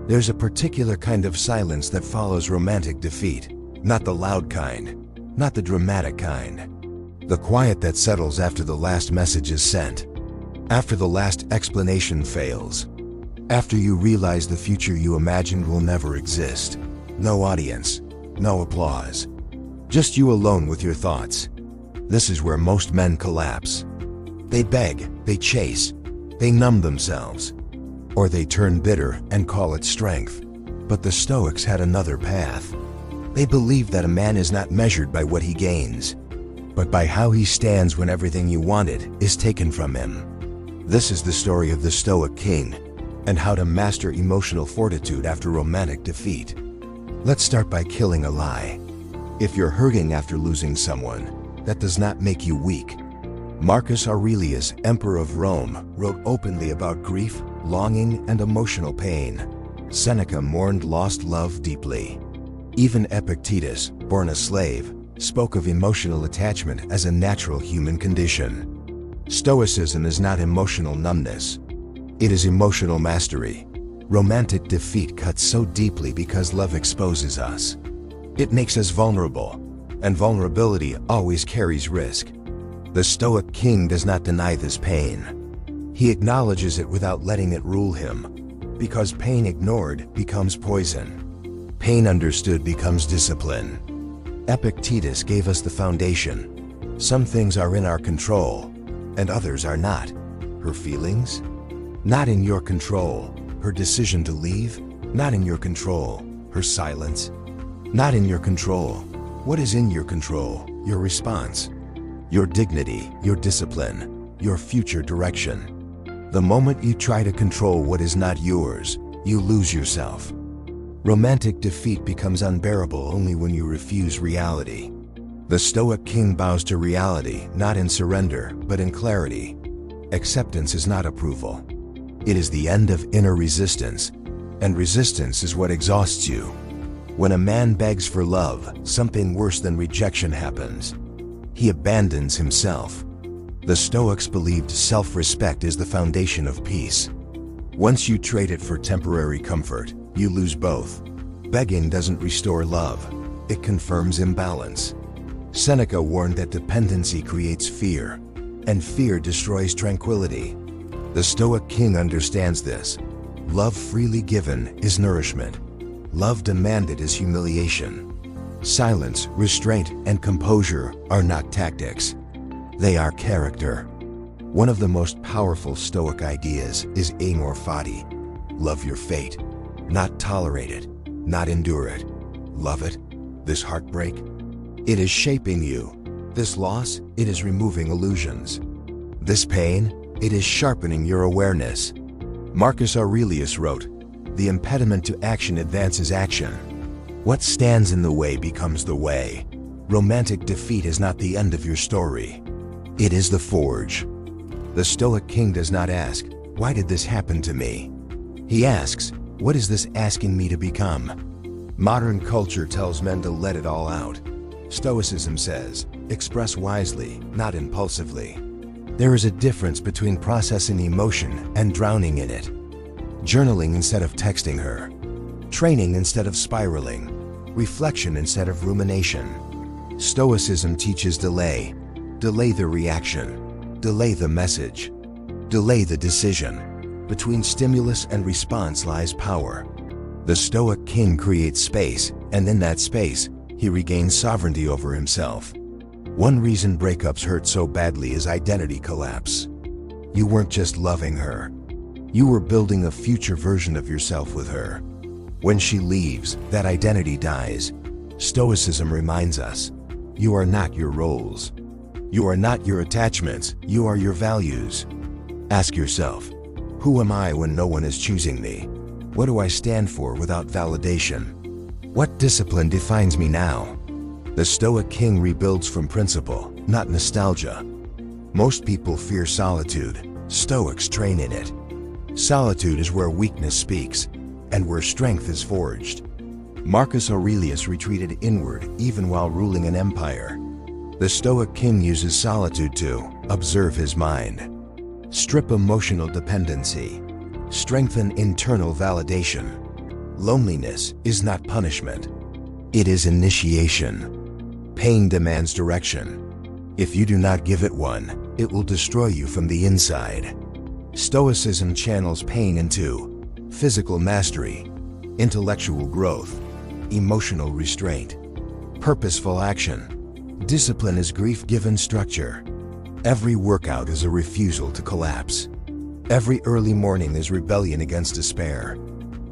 There's a particular kind of silence that follows romantic defeat, not the loud kind, not the dramatic kind. The quiet that settles after the last message is sent, after the last explanation fails, after you realize the future you imagined will never exist. No audience, no applause, just you alone with your thoughts. This is where most men collapse. They beg, they chase, they numb themselves, or they turn bitter and call it strength. But the Stoics had another path. They believed that a man is not measured by what he gains, but by how he stands when everything you wanted is taken from him. This is the story of the Stoic King and how to master emotional fortitude after romantic defeat. Let's start by killing a lie. If you're hurting after losing someone, that does not make you weak. Marcus Aurelius, Emperor of Rome, wrote openly about grief, longing, and emotional pain. Seneca mourned lost love deeply. Even Epictetus, born a slave, spoke of emotional attachment as a natural human condition. Stoicism is not emotional numbness. It is emotional mastery. Romantic defeat cuts so deeply because love exposes us. It makes us vulnerable, and vulnerability always carries risk. The Stoic King does not deny this pain. He acknowledges it without letting it rule him, because pain ignored becomes poison. Pain understood becomes discipline. Epictetus gave us the foundation. Some things are in our control, and others are not. Her feelings? Not in your control. Her decision to leave? Not in your control. Her silence? Not in your control. What is in your control? Your response. Your dignity, your discipline, your future direction. The moment you try to control what is not yours, you lose yourself. Romantic defeat becomes unbearable only when you refuse reality. The Stoic King bows to reality, not in surrender, but in clarity. Acceptance is not approval. It is the end of inner resistance, and resistance is what exhausts you. When a man begs for love, something worse than rejection happens. He abandons himself. The Stoics believed self-respect is the foundation of peace. Once you trade it for temporary comfort, you lose both. Begging doesn't restore love. It confirms imbalance. Seneca warned that dependency creates fear, and fear destroys tranquility. The Stoic King understands this. Love freely given is nourishment. Love demanded is humiliation. Silence, restraint, and composure are not tactics. They are character. One of the most powerful Stoic ideas is amor fati. Love your fate. Not tolerate it. Not endure it. Love it. This heartbreak. It is shaping you. This loss, it is removing illusions. This pain, it is sharpening your awareness. Marcus Aurelius wrote, "The impediment to action advances action. What stands in the way becomes the way." Romantic defeat is not the end of your story. It is the forge. The Stoic King does not ask, "Why did this happen to me?" He asks, "What is this asking me to become?" Modern culture tells men to let it all out. Stoicism says, express wisely, not impulsively. There is a difference between processing emotion and drowning in it. Journaling instead of texting her. Training instead of spiraling. Reflection instead of rumination. Stoicism teaches delay. Delay the reaction. Delay the message. Delay the decision. Between stimulus and response lies power. The Stoic King creates space, and in that space, he regains sovereignty over himself. One reason breakups hurt so badly is identity collapse. You weren't just loving her. You were building a future version of yourself with her. When she leaves, that identity dies. Stoicism reminds us, you are not your roles. You are not your attachments, you are your values. Ask yourself, who am I when no one is choosing me? What do I stand for without validation? What discipline defines me now? The Stoic King rebuilds from principle, not nostalgia. Most people fear solitude. Stoics train in it. Solitude is where weakness speaks, and where strength is forged. Marcus Aurelius retreated inward even while ruling an empire. The Stoic King uses solitude to observe his mind, strip emotional dependency, strengthen internal validation. Loneliness is not punishment. It is initiation. Pain demands direction. If you do not give it one, it will destroy you from the inside. Stoicism channels pain into physical mastery, intellectual growth, emotional restraint, purposeful action. Discipline is grief-given structure. Every workout is a refusal to collapse. Every early morning is rebellion against despair.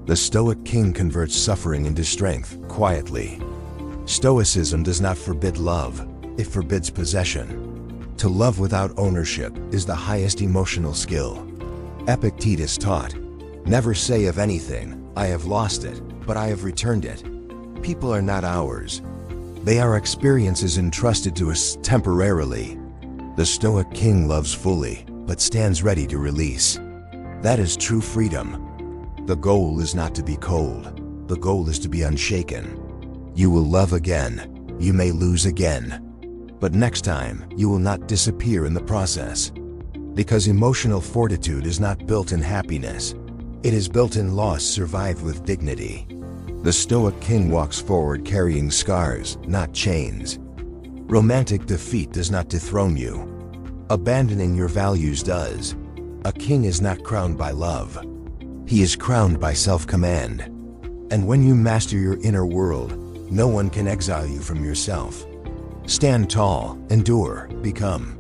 The Stoic King converts suffering into strength quietly. Stoicism does not forbid love, it forbids possession. To love without ownership is the highest emotional skill. Epictetus taught, "Never say of anything, I have lost it, but I have returned it." People are not ours. They are experiences entrusted to us temporarily. The Stoic King loves fully, but stands ready to release. That is true freedom. The goal is not to be cold. The goal is to be unshaken. You will love again. You may lose again. But next time, you will not disappear in the process. Because emotional fortitude is not built in happiness. It is built in loss survived with dignity. The Stoic King walks forward carrying scars, not chains. Romantic defeat does not dethrone you. Abandoning your values does. A king is not crowned by love. He is crowned by self-command. And when you master your inner world, no one can exile you from yourself. Stand tall, endure, become.